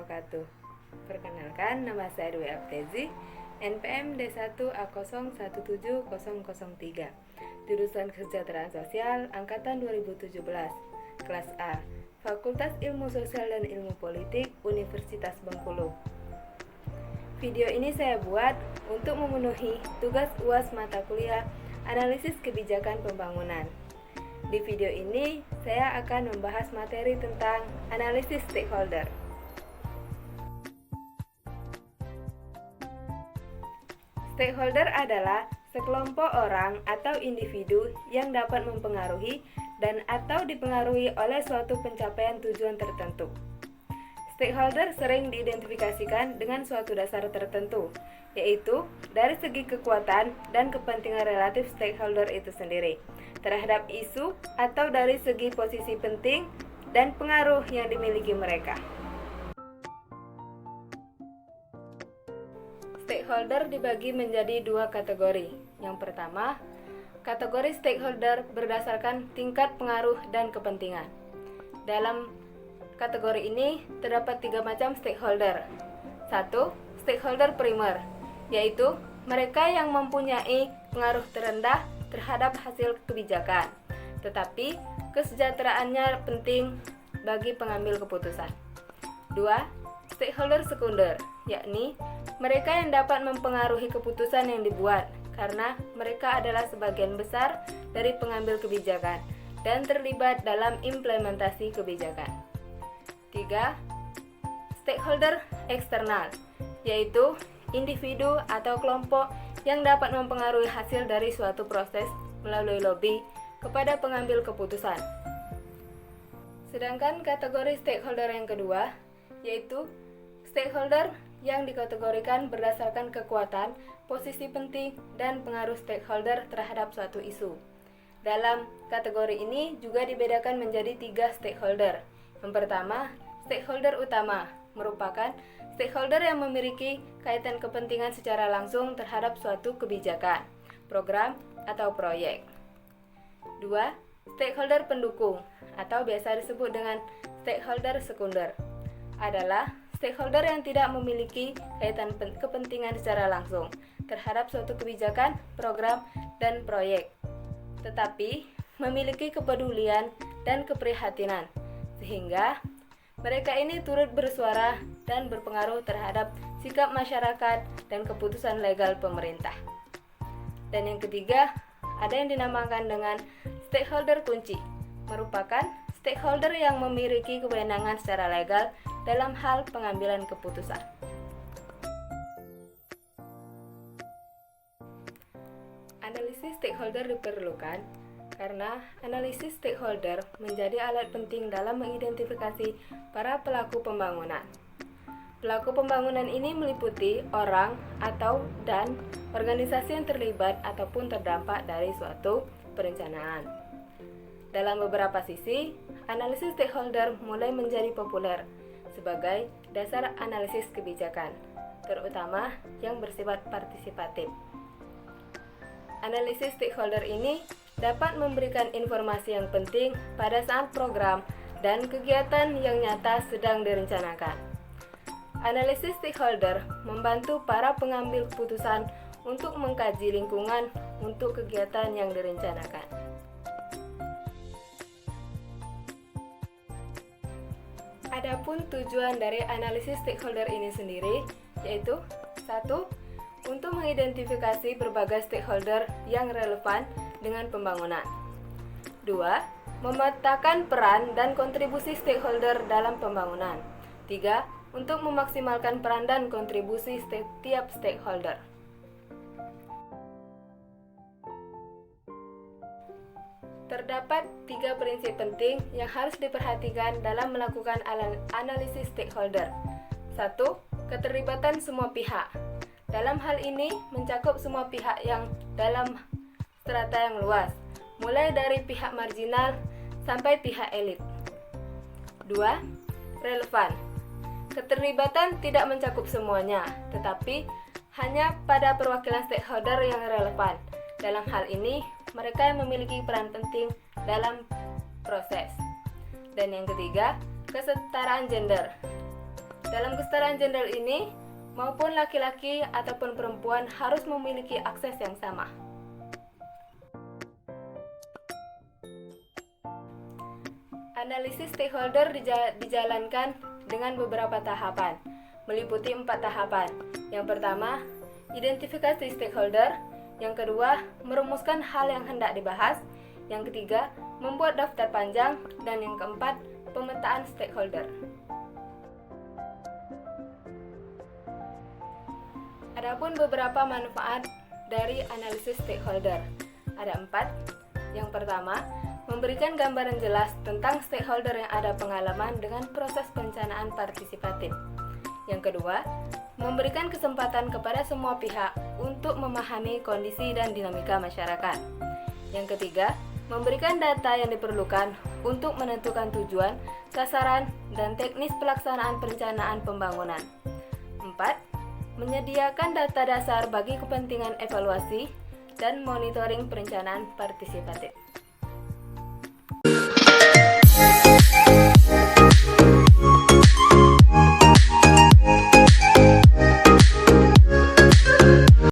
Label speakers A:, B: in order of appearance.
A: wabarakatuh. Perkenalkan, nama saya Dwi Aptezi, NPM D1A017003, jurusan Kesejahteraan Sosial Angkatan 2017, kelas A, Fakultas Ilmu Sosial dan Ilmu Politik, Universitas Bengkulu. Video ini saya buat untuk memenuhi tugas UAS mata kuliah Analisis Kebijakan Pembangunan. Di video ini, saya akan membahas materi tentang analisis stakeholder. Stakeholder adalah sekelompok orang atau individu yang dapat mempengaruhi dan atau dipengaruhi oleh suatu pencapaian tujuan tertentu. Stakeholder sering diidentifikasikan dengan suatu dasar tertentu, yaitu dari segi kekuatan dan kepentingan relatif stakeholder itu sendiri terhadap isu atau dari segi posisi penting dan pengaruh yang dimiliki mereka. Stakeholder dibagi menjadi dua kategori. Yang pertama, kategori stakeholder berdasarkan tingkat pengaruh dan kepentingan. Dalam kategori ini terdapat 3 macam stakeholder. 1. Stakeholder primer, yaitu mereka yang mempunyai pengaruh terendah terhadap hasil kebijakan, tetapi kesejahteraannya penting bagi pengambil keputusan. 2. Stakeholder sekunder, yakni mereka yang dapat mempengaruhi keputusan yang dibuat karena mereka adalah sebagian besar dari pengambil kebijakan dan terlibat dalam implementasi kebijakan. 3. Stakeholder eksternal, yaitu individu atau kelompok yang dapat mempengaruhi hasil dari suatu proses melalui lobby kepada pengambil keputusan. Sedangkan kategori stakeholder yang kedua, yaitu stakeholder yang dikategorikan berdasarkan kekuatan, posisi penting, dan pengaruh stakeholder terhadap suatu isu. Dalam kategori ini juga dibedakan menjadi 3 stakeholder. Yang pertama, stakeholder utama merupakan stakeholder yang memiliki kaitan kepentingan secara langsung terhadap suatu kebijakan, program, atau proyek. 2. Stakeholder pendukung atau biasa disebut dengan stakeholder sekunder adalah stakeholder yang tidak memiliki kaitan kepentingan secara langsung terhadap suatu kebijakan, program, dan proyek, tetapi memiliki kepedulian dan keprihatinan, sehingga mereka ini turut bersuara dan berpengaruh terhadap sikap masyarakat dan keputusan legal pemerintah. Dan yang ketiga, ada yang dinamakan dengan stakeholder kunci, merupakan stakeholder yang memiliki kewenangan secara legal dalam hal pengambilan keputusan. Analisis stakeholder diperlukan karena analisis stakeholder menjadi alat penting dalam mengidentifikasi para pelaku pembangunan. Pelaku pembangunan ini meliputi orang atau dan organisasi yang terlibat ataupun terdampak dari suatu perencanaan. Dalam beberapa sisi, analisis stakeholder mulai menjadi populer sebagai dasar analisis kebijakan, terutama yang bersifat partisipatif. Analisis stakeholder ini dapat memberikan informasi yang penting pada saat program dan kegiatan yang nyata sedang direncanakan. Analisis stakeholder membantu para pengambil keputusan untuk mengkaji lingkungan untuk kegiatan yang direncanakan. Adapun tujuan dari analisis stakeholder ini sendiri yaitu 1. Untuk mengidentifikasi berbagai stakeholder yang relevan dengan pembangunan. 2. Memetakan peran dan kontribusi stakeholder dalam pembangunan. 3. Untuk memaksimalkan peran dan kontribusi setiap stakeholder. Terdapat 3 prinsip penting yang harus diperhatikan dalam melakukan analisis stakeholder. 1. Keterlibatan semua pihak. Dalam hal ini mencakup semua pihak yang dalam strata yang luas, mulai dari pihak marginal sampai pihak elit. 2. Relevan. Keterlibatan tidak mencakup semuanya, tetapi hanya pada perwakilan stakeholder yang relevan. Dalam hal ini, mereka yang memiliki peran penting dalam proses. Dan yang ketiga, kesetaraan gender. Dalam kesetaraan gender ini, maupun laki-laki ataupun perempuan harus memiliki akses yang sama. Analisis stakeholder dijalankan dengan beberapa tahapan, meliputi 4 tahapan. Yang pertama, identifikasi stakeholder. Yang kedua, merumuskan hal yang hendak dibahas. Yang ketiga, membuat daftar panjang. Dan yang keempat, pemetaan stakeholder. Adapun beberapa manfaat dari analisis stakeholder. Ada 4. Yang pertama, memberikan gambaran jelas tentang stakeholder yang ada pengalaman dengan proses perencanaan partisipatif. Yang kedua, memberikan kesempatan kepada semua pihak untuk memahami kondisi dan dinamika masyarakat. Yang ketiga, memberikan data yang diperlukan untuk menentukan tujuan, sasaran, dan teknis pelaksanaan perencanaan pembangunan. 4. Menyediakan data dasar bagi kepentingan evaluasi dan monitoring perencanaan partisipatif.